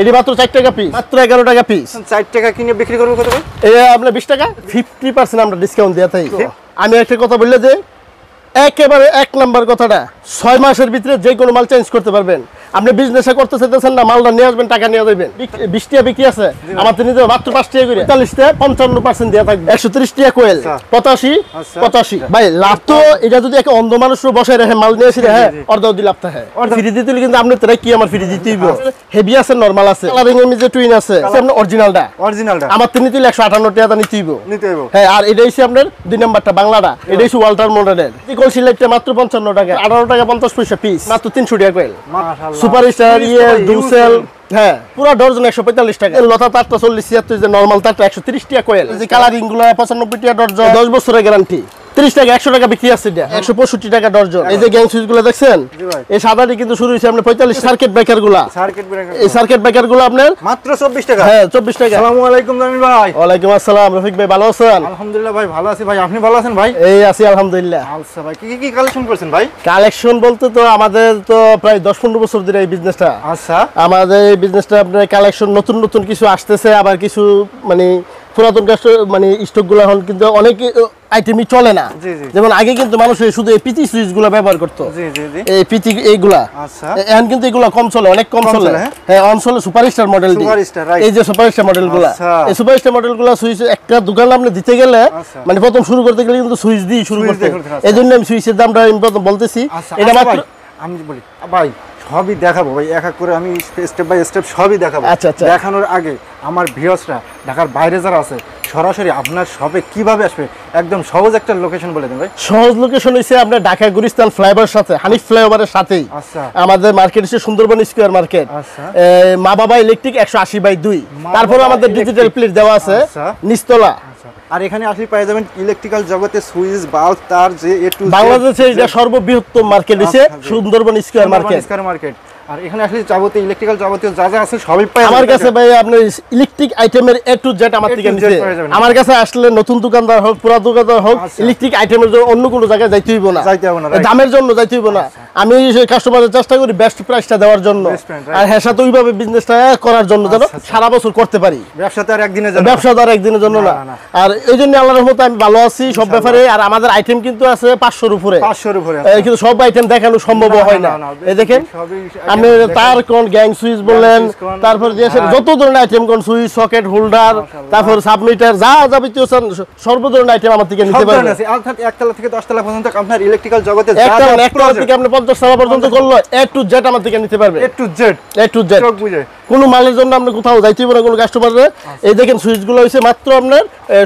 এটি মাত্র 4 টাকা পিস, মাত্র 11 টাকা পিস। 4 টাকা কিনে বিক্রি করবে কত? এই আপনার 20 টাকা 50% আমরা ডিসকাউন্ট দিয়ে থাকি। আমি একটা কথা বললে যে একেবারে 1 নাম্বার কথাটা 6 মাসের ভিতরে যে কোনো মাল চেঞ্জ করতে পারবেন। আপনি বিজনেস করতে চাইতেছেন না, মালটা নিয়ে আসবেন, টাকা নিয়ে যাবেন। 20 টাকা বিক্রি আছে, আমার নিতে মাত্র 5 টাকা করে। 40 টাকা 55% দেওয়া থাকবে। 130 টাকা কোয়েল 85 ভাই লাভ তো। এটা যদি একটা অন্ধ মানুষ বসে রাখে মাল নিয়ে এসে হ্যাঁ অর্ধ দি লাভ থাকে। ফ্রি দিতে কিন্তু আপনি তারা কি আমার ফ্রি দিতেই হেভি আছে, নরমাল আছে, কালারিং এর মধ্যে টুইন আছে। আপনার অরিজিনালটা আমার নিতে 158 টাকা নিতেই হ্যাঁ। আর এটা হচ্ছে আপনার 2 নাম্বারটা বাংলাটা, এটা হচ্ছে ওয়াল্টার মডেলের। কোল সিলেক্টটা মাত্র 55 টাকা, 18 টাকা 50 পয়সা পিস, মাত্র 300 টাকা কোয়েল। সুপারস্টার ডুসেল হ্যাঁ পুরো ডজন 145 টাকা। লতা তারটা 40 76, যে নরমাল তারটা 130 টাকা কোয়েল। যে কালারিং গুলো 95 টাকা ডজন, 10 বছরের গ্যারান্টি। 30 টাকা 100 টাকা বিক্রি আছে, এটা 165 টাকা ডজন। এই যে গ্যাং সুইচ গুলো দেখছেন, এই সাদাটি কিন্তু শুরু হইছে আপনার 45। সার্কিট ব্রেকার গুলো, এই সার্কিট ব্রেকার গুলো আপনার মাত্র 24 টাকা। হ্যাঁ 24 টাকা। আসসালামু আলাইকুম জামিল ভাই। ওয়ালাইকুম আসসালাম রফিক ভাই, ভালো আছেন? আলহামদুলিল্লাহ ভাই ভালো আছি ভাই, আপনি ভালো আছেন ভাই? এই আছি আলহামদুলিল্লাহ। আচ্ছা ভাই, কি কালেকশন করছেন ভাই? কালেকশন বলতে তো আমাদের তো প্রায় 10-15 বছর ধরে এই বিজনেসটা। আচ্ছা, আমাদের এই বিজনেসটা আপনার কালেকশন নতুন নতুন কিছু আসতেছে, আবার কিছু মানে পুরাতন মানে স্টক গুলো এখন কিন্তু অনেক আইটেমই চলে না। যেমন আগে কিন্তু মানুষ শুধু এই পিচি সুইচ গুলো ব্যবহার করতো, এই পিচি এইগুলা। এখন কিন্তু এগুলা কম চলে, অনেক কম চলে। হ্যাঁ অঞ্চলে সুপারস্টার মডেল, এই যে সুপারস্টার মডেল গুলা, এই সুপারস্টার মডেল গুলা সুইচ একটা দোকান আপনি দিতে গেলে মানে প্রথম শুরু করতে গেলে কিন্তু সুইচ দিয়ে শুরু করতে, এই জন্য আমি সুইচের দামটা আমি প্রথম বলতেছি। এটা মাত্র আমি বলি ভাই সবই দেখাবো ভাই, এক এক করে আমি স্টেপ বাই স্টেপ সবই দেখাবো। আচ্ছা আচ্ছা। দেখানোর আগে আমার ভিউয়ার্সরা ঢাকার বাইরে যারা আছে সরাসরি আপনার শপে কিভাবে আসবে একদম সহজ একটা লোকেশন বলে দেন ভাই। সহজ লোকেশন হইছে আপনার ঢাকা গুলিস্তান ফ্লাইওভারের সাথে, হানিফ ফ্লাইওভারের সাথেই আমাদের মার্কেট হচ্ছে সুন্দরবন স্কয়ার মার্কেট। মা বাবা ইলেকট্রিক 180/2। তারপরে আমাদের ডিজিটাল প্লেট দেওয়া আছে নিচতলা। আর এখানে আসলে পেয়ে যাবেন ইলেকট্রিক্যাল জগতে সুইচ বাল্ব তার যে এ টু বাংলাদেশে এটা সর্ববৃহৎ মার্কেট হচ্ছে সুন্দরবন স্কয়ার মার্কেট। আর এখানে আসলে যাবতীয় ইলেকট্রিক্যাল যাবতীয় যা যা আছে সবই পাই আমার কাছে ভাই। আপনি ইলেকট্রিক আইটেমের এ টু জেড আমার থেকে নিতে আমার কাছে আসলে নতুন দোকানদার হোক পুরা দোকানদার হোক, ইলেকট্রিক আইটেমের জন্য অন্য কোনো জায়গায় যাইতে হইব না, দামের জন্য যাইতে হইব না। আমি কাস্টমারের চেষ্টা করি বেস্ট প্রাইসটা দেওয়ার জন্য, আর হ্যাঁ সাথে ওইভাবে বিজনেসটা করার জন্য যেন সারা বছর করতে পারি। ব্যবসাটা আর একদিনের জন্য না। আর এই জন্য আল্লাহর রহমতে আমি ভালো আছি সব ব্যাপারে। আর আমাদের আইটেম কিন্তু আছে 500-র উপরে, কিন্তু সব আইটেম দেখানো সম্ভব হয় না। এই দেখেন আপনি তার কোন গ্যাং সুইচ বললেন, তারপর যে যত ধরনের আইটেম কোন সুইচ সকেট হোল্ডার, তারপর সাবমিটার যা যাবতীয় সর্ব ধরনের আইটেম আমার থেকে নিতে পারবেন। অর্থাৎ একতলা থেকে 10 তলা পর্যন্ত আপনার ইলেকট্রিক্যাল জগতে একতলা থেকে আপনি 50 তলা পর্যন্ত করলে এ টু জেড আমার থেকে নিতে পারবেন। এ টু জেড কোনো মালের জন্য আপনি কোথাও যাইতে হবে না কোনো কাস্টমারের। এই দেখেন সুইচ গুলো হইছে মাত্র আপনার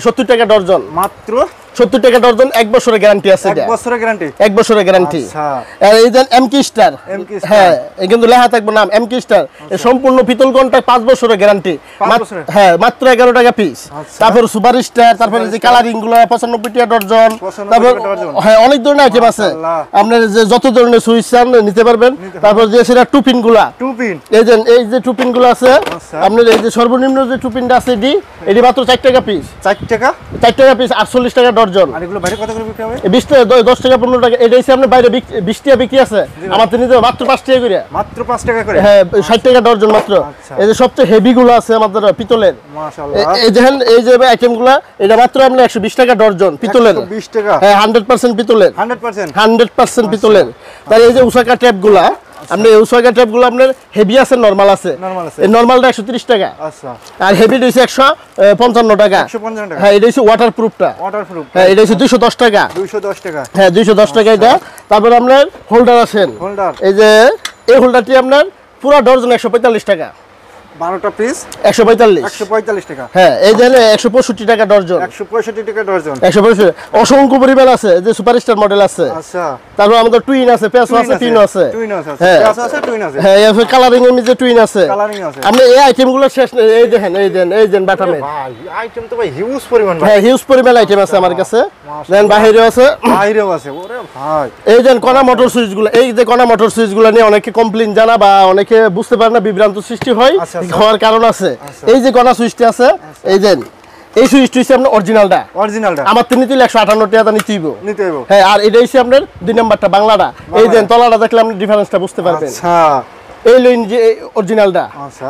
70 টাকা ডজন, মাত্র 70 টাকা ডজন। 1 বছরের গ্যারান্টি আছে, 1 বছরের গ্যারান্টি। আর এই যে এমকি স্টার, হ্যাঁ এই কিন্তু লেখা থাকবে নাম এমকি স্টার। এই সম্পূর্ণ পিতল ঘন্টা 5 বছরের গ্যারান্টি, হ্যাঁ মাত্র 11 টাকা পিস। তারপর সুপার স্টার, তারপর এই যে কালারিং গুলো 95 টাকা ডজন। তারপর হ্যাঁ অনেক ধরনের আইটেম আছে, আপনার যে যত ধরনের সুইচ চান নিতে পারবেন। তারপর যে সেটা টুপিন গুলা, এই যে টুপিন গুলো আছে আপনার, এই যে সর্বনিম্ন যে টুপিনটা আছে এটি মাত্র 4 টাকা পিস, 4 টাকা পিস, 48 টাকা ডজন। আর এগুলো বাইরে কত করে বিক্রি হবে? 20 টাকা 10 টাকা 15 টাকা। এটা হচ্ছে আপনার বাইরে 20 টাকা বিক্রি আছে, আমাদের নিতে মাত্র 5 টাকা করে, মাত্র 5 টাকা করে। হ্যাঁ 60 টাকা ডজন মাত্র। এই যে সবচেয়ে হেভি গুলো আছে আমাদের পিতলের, মাশাআল্লাহ। এই দেখেন এই যে আইটেম গুলো, এটা মাত্র আপনি 120 টাকা ডজন পিতলের, 120 টাকা। হ্যাঁ 100% পিতলের, 100% পিতলের। তার এই যে উসাকা ট্যাপ গুলা, আপনি উসাকা ট্যাপ গুলো আপনার হেভি আছে নরমাল আছে। এই নরমালটা 130 টাকা, আচ্ছা। আর হেভি হইছে 155 টাকা। হ্যাঁ এটা হচ্ছে ওয়াটারপ্রুফটা, হ্যাঁ এটা হচ্ছে 210 টাকা, হ্যাঁ 210 টাকা এটা। তারপর আপনার হোল্ডার আছেন, এই যে এই হোল্ডারটি আপনার পুরো ডজন 145 টাকা, 12টা পিস 145 টাকা। হ্যাঁ এই যে 165 টাকা ডজন, 165 টাকা ডজন, 165। অসংখ্য পরিমাণ আছে, যে সুপারস্টার মডেল আছে, আচ্ছা। তারপর আমাদের টুইন আছে, পেসো আছে, টুইন আছে, হ্যাঁ পেসো আছে, টুইন আছে, হ্যাঁ এই কালারিং এর মধ্যে টুইন আছে। আপনি এই আইটেমগুলো শেষ এই দেখেন, এই দেন বাটামে ভাই আইটেম তো ভাই হিউজ পরিমাণ, হ্যাঁ হিউজ পরিমাণ আইটেম আছে আমার কাছে। দেন বাইরেও আছে, ওরে ভাই এই দেন কোনা মোটর সুইচগুলো, এই যে কোনা মোটর সুইচগুলো নিয়ে অনেকে কমপ্লেইন জানা বা অনেকে বুঝতে পারে না, বিভ্রান্ত সৃষ্টি হয়, হওয়ার কারণ আছে। এই যে কোনা সুইচটা আছে, এই দেন এই সুইচটা হচ্ছে আপনার অরিজিনালটা আমার তো নিতে 158 টাকা নিতে হইব, হ্যাঁ। আর এটা হচ্ছে আপনার 2 নাম্বারটা বাংলাটা, এই দেন তলাটা দেখলে আপনি ডিফারেন্সটা বুঝতে পারবেন। আচ্ছা এই লইন যে অরিজিনালটা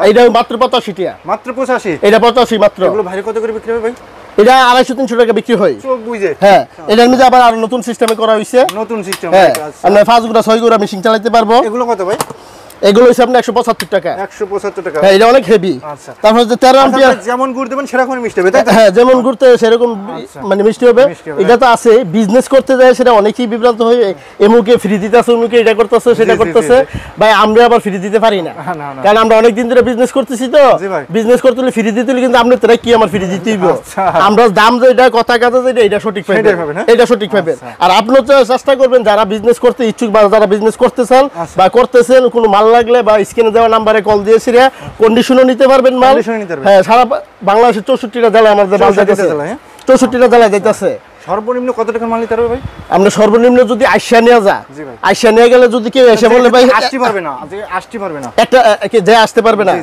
এটা মাত্র 85 টাকা মাত্র 85 এটা 85 মাত্র এগুলো ভাই কত করে বিক্রি হবে ভাই এটা 250-300 টাকা বিক্রি হয় চোখ বুঝে হ্যাঁ এটার মধ্যে আবার আর নতুন সিস্টেমে করা হইছে নতুন সিস্টেম আচ্ছা আমরা 5 গুড়া 6 গুড়া মেশিন চালাতে পারবো এগুলো কত ভাই এগুলো হচ্ছে আপনার 175 টাকা 175 টাকা হ্যাঁ এটা অনেক হেভি আচ্ছা তারপর যে 13 অ্যাম্পিয়ার যেমন গুড় দেবেন সেরকম মিষ্টি হবে তাই তো হ্যাঁ যেমন গুড়তে সেরকম মানে মিষ্টি হবে এটা তো আছে বিজনেস করতে যায় সেটা অনেকেই বিভ্রান্ত হয়ে এমুকে ফ্রি দিতেছে এমুকে এটা করতেছে সেটা করতেছে ভাই আমরা আবার ফ্রি দিতে পারি না কারণ আমরা অনেক দিন ধরে বিজনেস করতেছি তো বিজনেস করতে হলে ফ্রি দিতে হলে কিন্তু আপনার কি আমার ফ্রি দিতে হইব আমরা দাম যেটা কথা কথা যেটা এটা সঠিক পাবেন এটা সঠিক পাবেন আর আপনিও চেষ্টা করবেন যারা বিজনেস করতে ইচ্ছুক বা যারা বিজনেস করতে চান বা করতেছেন কোনো মাল লাগলে বা স্ক্রিনে দেওয়া নাম্বারে কল দিয়ে সিরিয়া কন্ডিশনও নিতে পারবেন মাল হ্যাঁ সারা বাংলাদেশের 64টা জেলায় আমাদের মাল যাইতেছে 64টা জেলায় যাইতেছে সর্বনিম্ন কত টাকা মাল নিতে হবে ভাই আমরা সর্বনিম্ন যদি আইসা নিয়ে যা আইসা নিয়ে গেলে যদি কেউ এসে বলে ভাই আসতে পারবে না আসতে পারবে না একটা যে আসতে পারবে না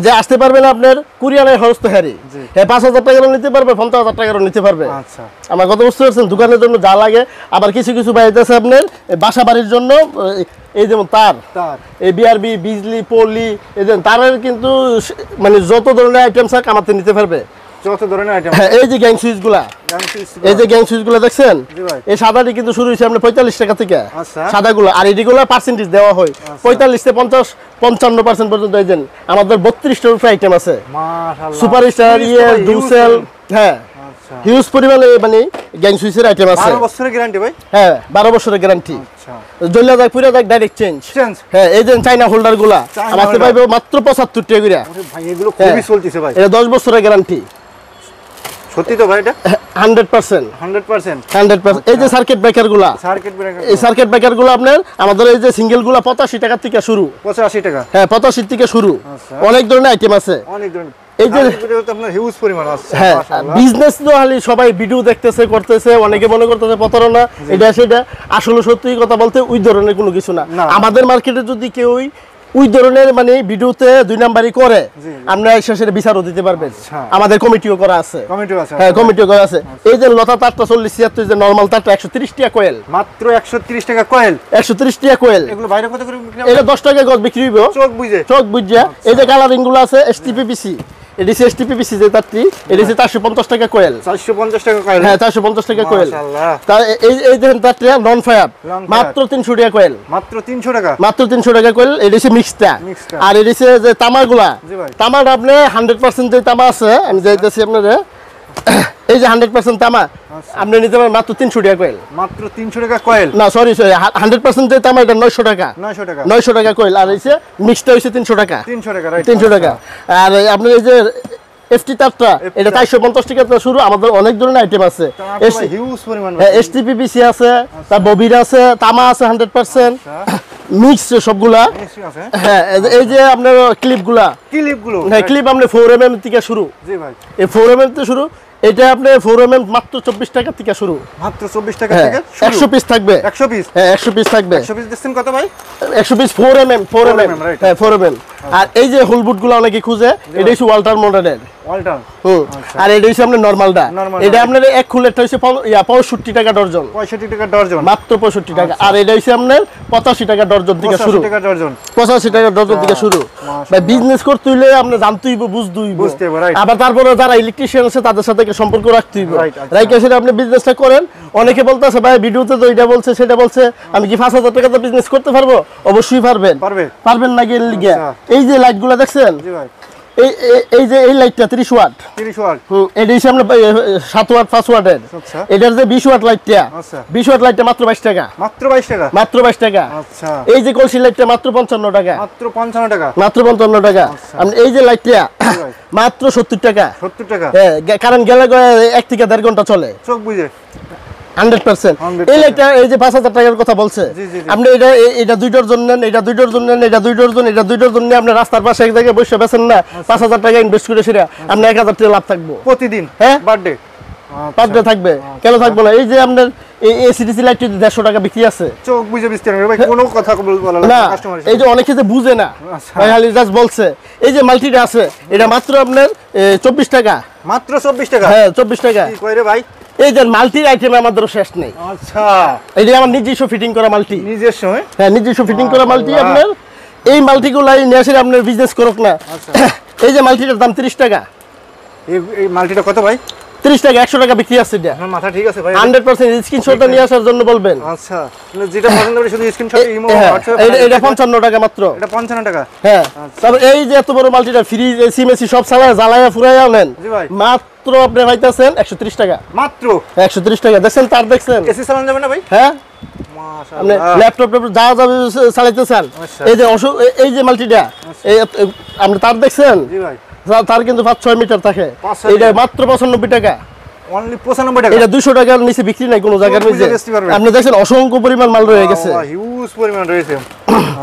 যে আসতে পারবে না আপনার কুরিয়ারের খরচ তো হারি হ্যাঁ 5000 টাকারও নিতে পারবে 50000 টাকারও নিতে পারবে আচ্ছা আমার কথা বুঝতে পারছেন দোকানের জন্য যা লাগে আবার কিছু কিছু বাইরেছে আপনার বাসা বাড়ির জন্য এই যেমন তার এই বিআরবি বিজলি পলি এই যে তারের কিন্তু মানে যত ধরনের আইটেম আছে কামাতে নিতে পারবে যত ধরনের আইটেম এই যে গ্যাং সুইচগুলা এই যে গ্যাং সুইচগুলা দেখছেন এই সাদাটি কিন্তু শুরু হইছে আমরা 45 টাকা থেকে সাদাগুলো আর এডিগুলো পার্সেন্টেজ দেওয়া হয় 45 থেকে 50-55% পর্যন্ত এই দেন আমাদের 32 টার উপরে আইটেম আছে মাশাআল্লাহ সুপারস্টার ডুসেল হ্যাঁ হিউজ পরিমাণে মানে গ্যাং সুইচের আইটেম আছে 12 বছরের গ্যারান্টি ভাই হ্যাঁ 12 বছরের গ্যারান্টি আচ্ছা জল্লা যায় পুরো যায় ডাইরেক্ট চেঞ্জ হ্যাঁ এই যে চাইনা হোল্ডারগুলা আমাদের পাইবো মাত্র 75 টাকা করে ভাই এগুলো খুবই চলতেছে ভাই এটা 10 বছরের গ্যারান্টি সত্যি তো ভাই এটা 100% এই যে সার্কিট ব্রেকারগুলা এই সার্কিট ব্রেকারগুলো আপনার আমাদের এই যে সিঙ্গেলগুলা 85 টাকা থেকে শুরু 85 টাকা হ্যাঁ 85 থেকে শুরু অনেক ধরনের আইটেম আছে অনেক ধরনের এই যে আপনার হিউজ পরিমাণ আছে হ্যাঁ বিজনেস তো খালি সবাই ভিডিও দেখতেছে করতেছে অনেকে মনে করতেছে প্রতারণা এটা সেটা আসলে সত্যি কথা বলতে ওই ধরনের কোনো কিছু না আমাদের মার্কেটে যদি কেউ ওই ধরনের মানে ভিডিওতে 2 নাম্বারই করে আমরা শেষে বিচারও দিতে পারবেন আমাদের কমিটিও করা আছে হ্যাঁ কমিটিও করা আছে এই যে লতা তারটা 40-76 যে নরমাল তারটা 130 টাকা কয়েল মাত্র 130 টাকা কয়েল 130 টাকা কয়েল এগুলো বাইরে কত করে বিক্রি হবে এটা 10 টাকা গজ বিক্রি হইবো চোখ বুঝে এই যে কালারিং গুলো আছে এসটিপিপিসি এডিসি এসটিপিপিসি যে তারটি এডিসি 450 টাকা কয়েল 450 টাকা কয়েল হ্যাঁ 450 টাকা কয়েল মাশাআল্লাহ তার এই দেখেন তারটা নন ফায়ার মাত্র 300 টাকা কয়েল মাত্র 300 টাকা মাত্র 300 টাকা কয়েল এডিসি মিক্সটা আর এডিসি যে তামাগুলা তামাটা আপনি 100% যে তামা আছে আমি যাইতেছি আপনারে এই যে 100% তামা আপনি নিতে পারেন মাত্র 300 টাকা কয়েল মাত্র 300 টাকা কয়েল না সরি 100% যে তামা এটা 900 টাকা 900 টাকা কয়েল আর এইছে মিক্সটা হইছে 300 টাকা 300 টাকা আর আপনি এই যে এফটি তারটা এটা 450 টাকা থেকে শুরু আমাদের অনেক ধরনের আইটেম আছে হিউজ পরিমাণ এসটিপিপিসি আছে তার ববির আছে তামা আছে 100% মিক্স সবগুলা হ্যাঁ এই যে আপনার ক্লিপগুলো হ্যাঁ ক্লিপ আপনি 4mm থেকে শুরু জি ভাই এই 4mm থেকে শুরু এটা আপনি 4mm মাত্র 24 টাকা থেকে শুরু মাত্র 24 টাকা থেকে 100 পিস থাকবে 100 পিস হ্যাঁ 100 পিস থাকবে 100 পিস দিচ্ছেন কত ভাই 100 পিস 4mm হ্যাঁ 4mm আর এই যে হোলবুটগুলো অনেকে খুঁজে এটা হচ্ছে ওয়াল্টার মডেলের ওয়াল্টার আর এটা হচ্ছে আপনার নরমালটা এটা আপনার এক খুলেরটা হচ্ছে 65 টাকা ডজন 65 টাকা ডজন মাত্র 65 টাকা আর এটা হচ্ছে আপনার 85 টাকা ডজন থেকে শুরু 85 টাকা ডজন 85 টাকা ডজন থেকে শুরু ভাই বিজনেস করতে হইলে আপনি জানতে হইব বুঝতে হইব আবার তারপরে যারা ইলেকট্রিশিয়ান আছে তাদের সাথে সম্পর্ক রাখতে হইব রাইট সেটা আপনি বিজনেসটা করেন অনেকে বলতেছে ভাই ভিডিওতে তো এটা বলছে সেটা বলছে আমি কি 5000 টাকাতে বিজনেস করতে পারবো অবশ্যই পারবেন পারবেন না গেল লিগা এই যে লাইটগুলো দেখছেন জি ভাই এই যে এই লাইটটা 30 ওয়াট এটা হচ্ছে আমরা 7 ওয়াট 5 ওয়াটের এটার যে 20 ওয়াট লাইটটা 20 ওয়াট লাইটটা মাত্র 22 টাকা মাত্র 22 টাকা আচ্ছা এই যে কলসি লাইটটা মাত্র 55 টাকা মাত্র 55 টাকা আপনি এই যে লাইটটা মাত্র 70 টাকা হ্যাঁ কারণ গেলে 1 থেকে 1.5 ঘন্টা চলে চোখ বুঝে 100% এই লাইটটা এই যে 5000 টাকার কথা বলছে আপনি এটা 2 ডজন নেন এটা 2 ডজন নেন এটা 2 ডজন এটা 2 ডজন নিয়ে আপনি রাস্তার পাশে এক জায়গায় বসে বেচেন না 5000 টাকা ইনভেস্ট করে সেটা আপনি 1000 টাকা লাভ থাকবো প্রতিদিন হ্যাঁ বার্থডে থাকবে কেন থাকবো না এই যে আপনার এই এসিডিসি লাইট 150 টাকা বিক্রি আছে চোখ বুঝে বিস্তার ভাই কোনো কথা বলা না কাস্টমার এই যে অনেকে যে বুঝে না ভাই খালি জাস্ট বলছে এই যে মাল্টিটা আছে এটা মাত্র আপনার 24 টাকা মাত্র 24 টাকা হ্যাঁ 24 টাকা কি কই রে ভাই এই যে মাল্টি আইটেম আমাদের শেষ নেই আচ্ছা এই যে আমার নিজস্ব ফিটিং করা মাল্টি নিজস্ব হ্যাঁ নিজস্ব ফিটিং করা মাল্টি আপনার এই মাল্টিগুলাই নিয়ে আসলে আপনার বিজনেস করুক না। এই যে মাল্টিটার দাম 30 টাকা। এই মাল্টিটা কত ভাই? 30 টাকা, 100 টাকা বিক্রি আছে এটা। আপনার মাথা ঠিক আছে ভাই? 100% স্ক্রিনশটটা নিয়ে আসার জন্য বলবেন। আচ্ছা, যেটা পছন্দ করে শুধু স্ক্রিনশট ইমো WhatsApp। এটা 55 টাকা মাত্র। এটা 55 টাকা। হ্যাঁ, তবে এই যে এত বড় মাল্টিটা ফ্রিজ এসি মেসি সব চালায় জ্বালায়া ফুরাইয়া নেন। জি ভাই। মাত্র আপনি পাইতেছেন 130 টাকা। মাত্র 130 টাকা। দেখছেন তার দেখছেন? এসি চালানো যাবে না ভাই? হ্যাঁ, আপনি মাশাআল্লাহ। ল্যাপটপ যা চালাইতে চান। এই যে এই যে মাল্টিটা এই আপনি তার দেখছেন? জি ভাই। তার কিন্তু 5-6 মিটার থাকে। এটা মাত্র 95 টাকা। অনলি 95 টাকা। এটা 200 টাকার নিচে বিক্রি নাই কোনো জায়গার মধ্যে। আপনি দেখছেন অসংখ্য পরিমাণ মাল রয়ে গেছে। হিউজ পরিমাণ রয়েছে।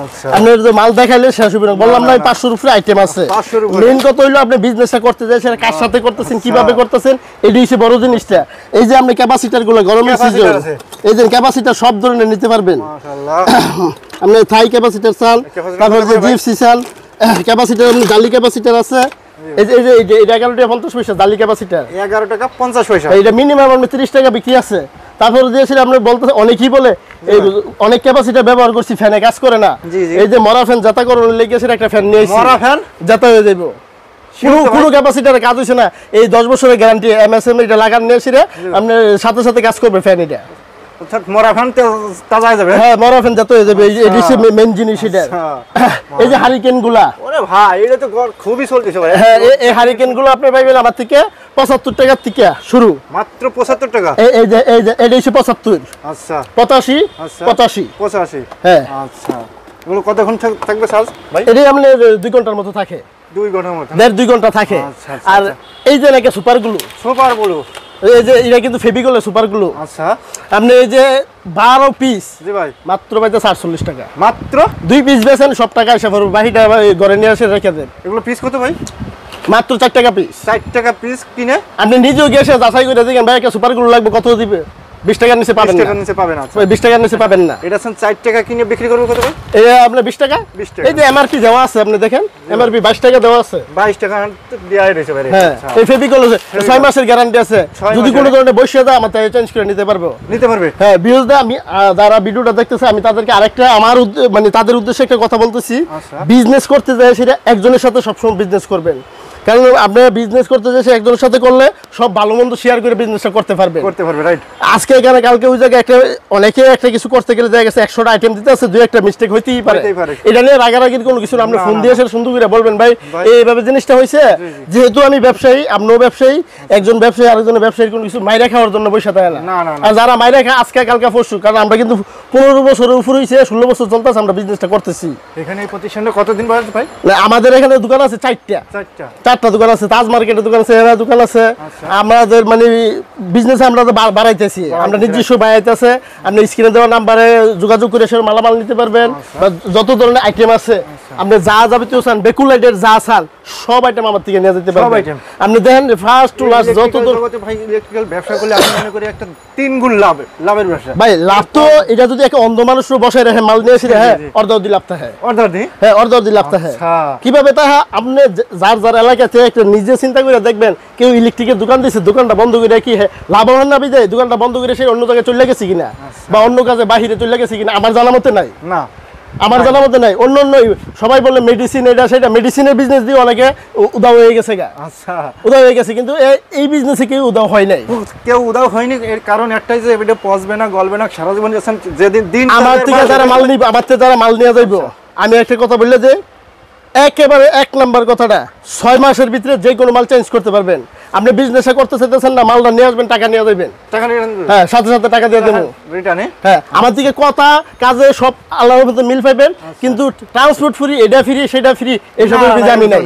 আচ্ছা, আপনার যে মাল দেখাইলে শেষ হবে না। বললাম না 500 এর উপরে আইটেম আছে। 500 এর উপরে। মেইন কথা হইলো আপনি বিজনেসটা করতে যাচ্ছেন, কার সাথে করতেছেন, কিভাবে করতেছেন, এটাই হচ্ছে বড় জিনিসটা। এই যে আপনি ক্যাপাসিটর গুলো গরমের সিজন, এই যে ক্যাপাসিটর সব ধরনের নিতে পারবেন। মাশাআল্লাহ। আপনি থাই ক্যাপাসিটর চান, তারপর যে জিপসি চান, ক্যাপাসিটর আপনি জালি ক্যাপাসিটর আছে। এই যে এটা 11 টাকা 50 পয়সা জালি ক্যাপাসিটর। 11 টাকা 50 পয়সা। এটা মিনিমাম আপনি 30 টাকা বিক্রি আছে। তারপর দিয়েছিল আপনি বলতে অনেকেই বলে এই অনেক ক্যাপাসিটর ব্যবহার করছি ফ্যানে কাজ করে না। এই যে মরা ফ্যান জাতা করুন লেগেছে একটা ফ্যান নিয়ে এসেছি। মরা ফ্যান জাতা হয়ে যাবে। কোনো ক্যাপাসিটরে কাজ হইছে না। এই 10 বছরের গ্যারান্টি এমএসএম এটা লাগান নিয়ে এসে আপনি সাথে সাথে কাজ করবে ফ্যান এটা। অর্থাৎ মরা ফ্যান তাজা হয়ে যাবে। হ্যাঁ, মরা ফ্যান জাতা হয়ে যাবে। এই হচ্ছে মেইন জিনিস এটা। এই যে হারিকেন গুলা, ওরে ভাই এটা তো খুবই চলতেছে ভাই। হ্যাঁ, এই হারিকেন গুলো আপনি পাইবেন আমার থেকে 75 টাকা থেকে শুরু। মাত্র 75 টাকা। এই যে এটা হচ্ছে 75। আচ্ছা, 85 আচ্ছা, 85 85। হ্যাঁ, আচ্ছা, এগুলো কতক্ষণ থাকবে চার্জ ভাই? এটা আপনি 2 ঘন্টার মতো থাকে। 2 ঘন্টার মতো। 1.5-2 ঘন্টা থাকে। আচ্ছা, আর এই যে নাকি সুপার গ্লু, সুপার ব্লু, এই যে এটা কিন্তু ফেভিকলের সুপার গ্লু। আচ্ছা, আপনি এই যে 12 পিস জি ভাই মাত্র পাইতে 48 টাকা। মাত্র 2 পিস বেচেন সব টাকা এসে পড়বে, বাকিটা ঘরে নিয়ে এসে রেখে দেন। এগুলো পিস কত ভাই? মাত্র 4 টাকা পিস। 4 টাকা পিস কিনে আপনি নিজেও গিয়ে এসে যাচাই করে দেখেন ভাই একটা সুপার গ্লু লাগবে কত দিবে। 20 টাকার নিচে পাবেন 20 না। টাকার নিচে পাবেন। আচ্ছা, 20 টাকার নিচে পাবেন না। এটা 4 টাকা কিনে বিক্রি করবে কত ভাই? এই আপনি 20 টাকা। 20 টাকা। এই যে এমআরপি দেওয়া আছে আপনি দেখেন, এমআরপি 22 টাকা দেওয়া আছে। 22 টাকা দেওয়াই রয়েছে ভাই। হ্যাঁ, এই ফেভিকল 6 মাসের গ্যারান্টি আছে। যদি কোনো ধরনের বসে যায় আমার তাই চেঞ্জ করে নিতে পারবো। নিতে পারবে? হ্যাঁ, বিউজদা আমি যারা ভিডিওটা দেখতেছে আমি তাদেরকে আরেকটা আমার মানে তাদের উদ্দেশ্যে একটা কথা বলতেছি। আচ্ছা। বিজনেস করতে যায় সেটা একজনের সাথে সবসময় বিজনেস করবেন। কারণ আপনারা বিজনেস করতে যায় একজনের সাথে করলে সব ভালো মন্দ শেয়ার করে বিজনেসটা করতে পারবে। রাইট। আজকে এখানে কালকে ওই জায়গায় একটা অনেকে একটা কিছু করতে গেলে দেখা গেছে 100টা আইটেম দিতে আছে, 2-1টা মিস্টেক হইতেই পারে। এটা নিয়ে রাগারাগির কোনো কিছু না। আপনি ফোন দিয়ে এসে সুন্দর করে বলবেন ভাই এইভাবে জিনিসটা হয়েছে। যেহেতু আমি ব্যবসায়ী, আপনিও ব্যবসায়ী, একজন ব্যবসায়ী আরেকজনের ব্যবসায়ীর কোনো কিছু মাইরা খাওয়ার জন্য বসে থাকে না। আর যারা মাইরা খায় আজকে কালকে পরশু, কারণ আমরা কিন্তু 15 বছরের উপর হয়েছে, 16 বছর চলতেছে আমরা বিজনেসটা করতেছি। এখানে এই প্রতিষ্ঠানটা কতদিন বয়স ভাই? আমাদের এখানে দোকান আছে 4টা দোকান আছে। তাজ মার্কেটের দোকান আছে, এরা দোকান আছে। আমাদের মানে বিজনেস আমরা বাড়াইতেছি, আমরা নিজস্ব বাড়াইতেছে। আপনি স্ক্রিনে দেওয়া নাম্বারে যোগাযোগ করে সে মালামাল নিতে পারবেন। যত ধরনের আইটেম আছে আপনি যা যাবতীয় চান, বেকুলাইটের যা চান সব আইটেম আমার থেকে নিয়ে যেতে পারবেন। আপনি দেখেন ফার্স্ট টু লাস্ট যত ভাই ইলেকট্রিক্যাল ব্যবসা করলে আমি মনে করি একটা 3 গুণ লাভের ব্যবসা ভাই। লাভ তো এটা যদি একটা অন্ধ মানুষ বসায় রাখে মাল নিয়ে এসে হ্যাঁ অর্ধ লাভ থাকে। অর্ধ লাভ থাকে। কিভাবে তা আপনি যার এলাকাতে একটা নিজে চিন্তা করে দেখবেন। কেউ ইলেকট্রিকের দোকান দিয়েছে, দোকানটা বন্ধ করে কি লাভবান না বিজয় দোকানটা বন্ধ করে সে অন্য জায়গায় চলে গেছে কিনা বা অন্য কাজে বাহিরে চলে গেছে কিনা আমার জানা মতে নাই। না, আমার জানা মতে নাই। অন্য সবাই বলে মেডিসিন এটা সেটা, মেডিসিনের বিজনেস দিয়ে অনেকে উদাও হয়ে গেছে গা। আচ্ছা, উদাও হয়ে গেছে, কিন্তু এই বিজনেসে কেউ উদাও হয় নাই। কেউ উদাও হয়নি। এর কারণ একটাই যে এটা পচবে না, গলবে না, সারা জীবন যেদিন দিন আমার থেকে যারা মাল নিবে, আমার থেকে যারা মাল নিয়ে যাইব, আমি একটা কথা বললে যে একেবারে 1 নাম্বার কথাটা 6 মাসের ভিতরে যে কোনো মাল চেঞ্জ করতে পারবেন। আপনি বিজনেস করতে চাইতেছেন না, মালটা নিয়ে আসবেন, টাকা নিয়ে যাবেন। হ্যাঁ, সাথে সাথে টাকা দিয়ে দেবো রিটার্নে। হ্যাঁ, আমার দিকে কথা কাজে সব আল্লাহর মতো মিল পাইবেন, কিন্তু ট্রান্সপোর্ট ফ্রি, এটা ফ্রি সেটা ফ্রি এসবের মধ্যে আমি নাই।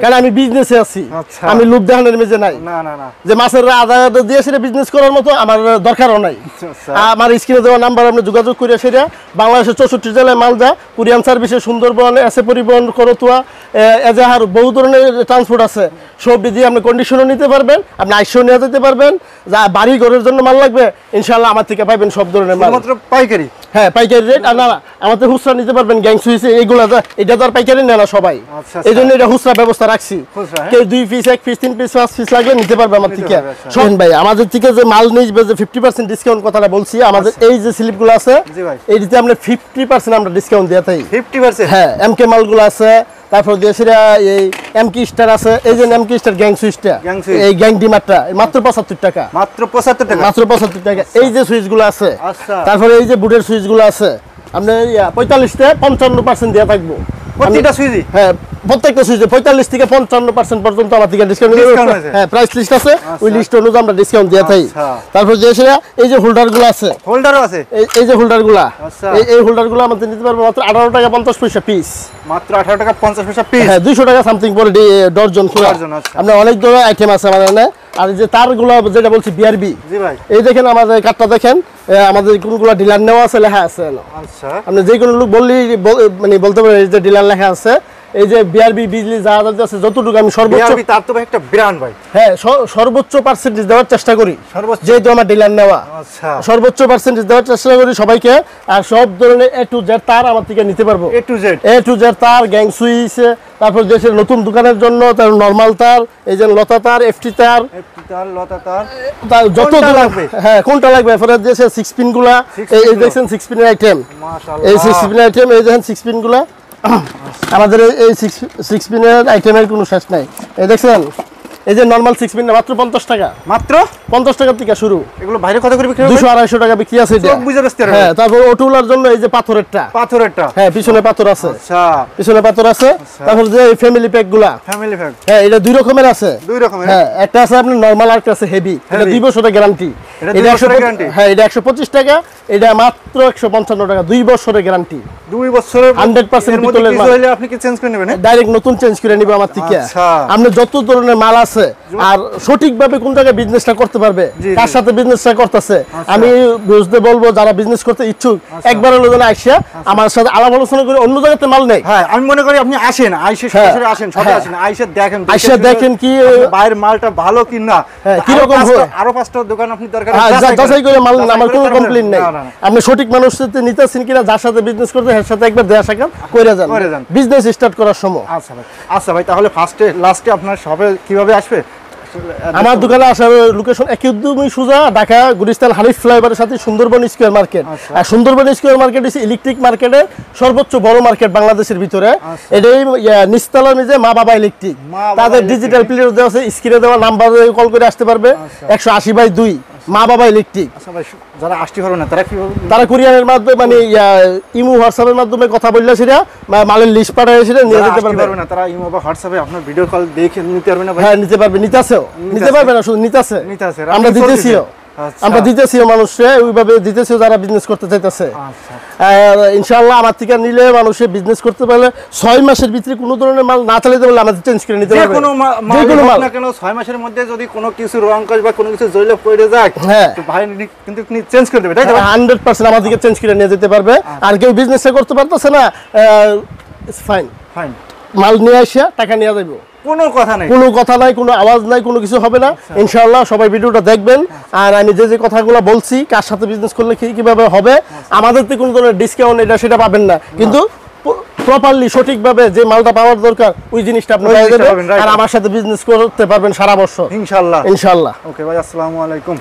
কারণ আমি বিজনেসে আছি, আমি লোভ দেখানোর মেজে নাই। যে মাছের আধা দিয়ে সেটা বিজনেস করার মতো আমার দরকারও নাই। আমার স্ক্রিনে দেওয়া নাম্বার আপনি যোগাযোগ করে সেটা বাংলাদেশের 64 জেলায় মাল যা কুরিয়ান সার্ভিসে সুন্দরবন এসে পরিবহন করতুয়া এজাহার বহু ধরনের ট্রান্সপোর্ট আছে, সবজি দিয়ে আপনি কন্ডিশনও নিতে পারবেন, আপনি আইসও নিয়ে যেতে পারবেন। যা বাড়ি ঘরের জন্য মাল লাগবে ইনশাআল্লাহ আমার থেকে পাইবেন সব ধরনের মাল, মাত্র পাইকারি। হ্যাঁ পাইকারি রেট। আর না আমাদের হুসরা নিতে পারবেন, গ্যাং সুইচে এইগুলা এটা তো আর পাইকারি নেয় না সবাই, এই জন্য এটা হুসরা ব্যবস্থা রাখছি। কেউ 2 পিস 1 পিস 3 পিস 5 পিস লাগলে নিতে পারবে আমার থেকে। শোন ভাই আমাদের থেকে যে মাল নিবে যে 50% ডিসকাউন্ট কথাটা বলছি, আমাদের এই যে স্লিপগুলো আছে এইটাতে আমরা 50% আমরা ডিসকাউন্ট দিয়ে থাকি। 50%? হ্যাঁ এমকে মালগুলো আছে, তারপর দেশেরা এই এমকি স্টার আছে, এই যে এমকি স্টার গ্যাং সুইচটা, এই গ্যাং ডিমারটা মাত্র 75 টাকা, মাত্র 75 টাকা, মাত্র 75 টাকা। এই যে সুইচগুলো আছে, তারপরে এই যে বুটের সুইচগুলো আছে আপনার 45 থেকে 55% দেয়া থাকবো প্রত্যেকটা সুইচই। হ্যাঁ প্রত্যেকটা সুইচে 45 থেকে 55% পর্যন্ত আমার থেকে ডিসকাউন্ট। হ্যাঁ প্রাইস লিস্ট আছে, ওই লিস্ট অনুযায়ী আমরা ডিসকাউন্ট দিয়ে থাকি। তারপর দেশেরা এই যে হোল্ডারগুলো আছে, হোল্ডারও আছে, এই যে হোল্ডারগুলো, এই হোল্ডারগুলো আমাদের নিতে পারবো মাত্র 18 টাকা 50 পয়সা পিস, মাত্র 18 টাকা 50 পয়সা পিস। হ্যাঁ 200 টাকা সামথিং পড়ে ডর্জন পুরো। আপনার অনেক ধরনের আইটেম আছে আমাদের এখানে। আর যে তারগুলো যেটা বলছি বিআরবি, জি ভাই এই দেখেন আমাদের কার্ডটা দেখেন, আমাদের কোনগুলো ডিলার নেওয়া আছে লেখা আছে। আচ্ছা আপনি যে কোনো লোক বললেই মানে বলতে পারেন এই যে ডিলার লেখা আছে। এই যে বিআরবি বিজলি যা আছে যতটুকু আমি সর্বোচ্চ, বিআরবি তার তো ভাই একটা ব্র্যান্ড ভাই, হ্যাঁ সর্বোচ্চ পার্সেন্টেজ দেওয়ার চেষ্টা করি, যেহেতু আমার ডিলার নেওয়া। আচ্ছা সর্বোচ্চ পার্সেন্টেজ দেওয়ার চেষ্টা করি সবাইকে। আর সব ধরনের A to Z তার আমার থেকে নিতে পারবো, A to Z তার, গ্যাং সুইচ, তারপর দেশের নতুন দোকানের জন্য তার নরমাল তার, এই যে লতা তার, এফটি তার, লতা তার যত লাগবে। হ্যাঁ কোনটা লাগবে এরপরে দেশের 6 পিন গুলা, এই দেখছেন 6 পিনের আইটেম, মাশাআল্লাহ এই 6 পিনের আইটেম, এই দেখেন 6 পিন গুলা আমাদের এই 6 পিনের আইটেমের কোনো শেষ নাই। এই দেখছেন এই যে নরমাল 6 পিন মাত্র 50 টাকা, মাত্র 50 টাকা থেকে শুরু। এগুলো বাইরে কত করে বিক্রি হয়? 200-250 টাকা বিক্রি আছে এটা। হ্যাঁ তারপর অটোলার জন্য এই যে পাথরেরটা, হ্যাঁ পিছনে পাথর আছে। আচ্ছা পিছনে পাথর আছে। তারপর যে ফ্যামিলি প্যাক গুলা, হ্যাঁ এটা 2 রকমের আছে। হ্যাঁ একটা আছে আপনার নরমাল আর একটা আছে হেভি। এটা 2 বছরের গ্যারান্টি। এটা 100 গ্যারান্টি। হ্যাঁ এটা 125 টাকা, এটা মাত্র 155 টাকা, 2 বছরের গ্যারান্টি। 2 বছরের 100% পিতলের মাল। হলে আপনি কি চেঞ্জ করে নেবেন? ডাইরেক্ট নতুন চেঞ্জ করে নিব আমার থেকে। আপনি যত ধরনের মাল আছে আর সঠিকভাবে কোন জায়গায় বিজনেসটা করতে পারবে, কার সাথে বিজনেসটা করতেছে, আমি বুঝতে বলবো যারা বিজনেস করতে ইচ্ছুক একবার হলো যেন আইসা আমার সাথে আলাপ আলোচনা করে অন্য জায়গাতে মাল নেই। হ্যাঁ আমি মনে করি আপনি আসেন, আইসা সরাসরি আসেন, সবাই আসেন, আইসা দেখেন কি বাইরের মালটা ভালো কি না, কি রকম হয়। আরো 5টা দোকান আপনি দরকার যাচাই করে মাল, আমার কোনো কমপ্লেইন নেই। আপনি সঠিক মানুষের সাথে নিতেছেন কিনা, যার সাথে বিজনেস করতে এর সাথে একবার দেয়া সাক্ষাৎ করে যান বিজনেস স্টার্ট করার সময়। আচ্ছা ভাই তাহলে ফার্স্টে লাস্টে আপনার শপে কিভাবে আসবে? আমার দোকানে আসার লোকেশন একদমই সোজা, ঢাকা গুলিস্তান হানিফ ফ্লাইওভারের সাথে সুন্দরবন স্কয়ার মার্কেট। আর সুন্দরবন স্কয়ার মার্কেট হচ্ছে ইলেকট্রিক মার্কেটের সর্বোচ্চ বড় মার্কেট বাংলাদেশের ভিতরে। এটাই নিচতলার নিচে মা বাবা ইলেকট্রিক, তাদের ডিজিটাল প্লেট দেওয়া আছে, স্ক্রিনে দেওয়া নাম্বারে কল করে আসতে পারবে। 180/2 মা বাবা ইলেকট্রিক। যারা আসতে পারবে না তারা কি, তারা কুরিয়ারের মাধ্যমে মানে ইমো হোয়াটসঅ্যাপের মাধ্যমে কথা বললে সেটা মালের লিস্ট পাঠিয়ে সেটা নিয়ে যেতে পারবে না। তারা ইমো বা হোয়াটসঅ্যাপে আপনার ভিডিও কল দেখে নিতে পারবে না? হ্যাঁ নিতে পারবে, নিতে পারবে না শুধু নিতেছে, আমরা দিতেছিও, আমরা দিতেছিও মানুষে ওইভাবে দিতেছিও যারা বিজনেস করতে চাইতেছে। ইনশাআল্লাহ আমার থেকে নিলে মানুষে বিজনেস করতে পারলে 6 মাসের ভিতরে কোনো ধরনের মাল না চালাতে পারলে আমাদের চেঞ্জ করে নিতে পারবে। যে কোনো মাল না কেন 6 মাসের মধ্যে যদি কোনো কিছু রং কাজ বা কোনো কিছু জয়লাভ করে যায়, হ্যাঁ তো ভাই কিন্তু আপনি চেঞ্জ করে দেবে, তাই তো? 100% আমার থেকে চেঞ্জ করে নিয়ে যেতে পারবে। আর কেউ বিজনেস করতে পারতেছে না, ফাইন মাল নিয়ে আসা টাকা নিয়ে যাবো, কোনো কথা নাই, কোনো আওয়াজ নাই, কোনো কিছু হবে না। ইনশাআল্লাহ সবাই ভিডিওটা দেখবেন। আর আমি যে কথাগুলো বলছি কার সাথে বিজনেস করলে কিভাবে হবে, আমাদের তো কোনো ধরনের ডিসকাউন্ট এটা সেটা পাবেন না, কিন্তু প্রপারলি সঠিকভাবে যে মালটা পাওয়ার দরকার ওই জিনিসটা আপনি পেয়ে যাবেন। আর আমার সাথে বিজনেস করতে পারবেন সারা বছর ইনশাআল্লাহ। ওকে ভাই, আসসালামু আলাইকুম।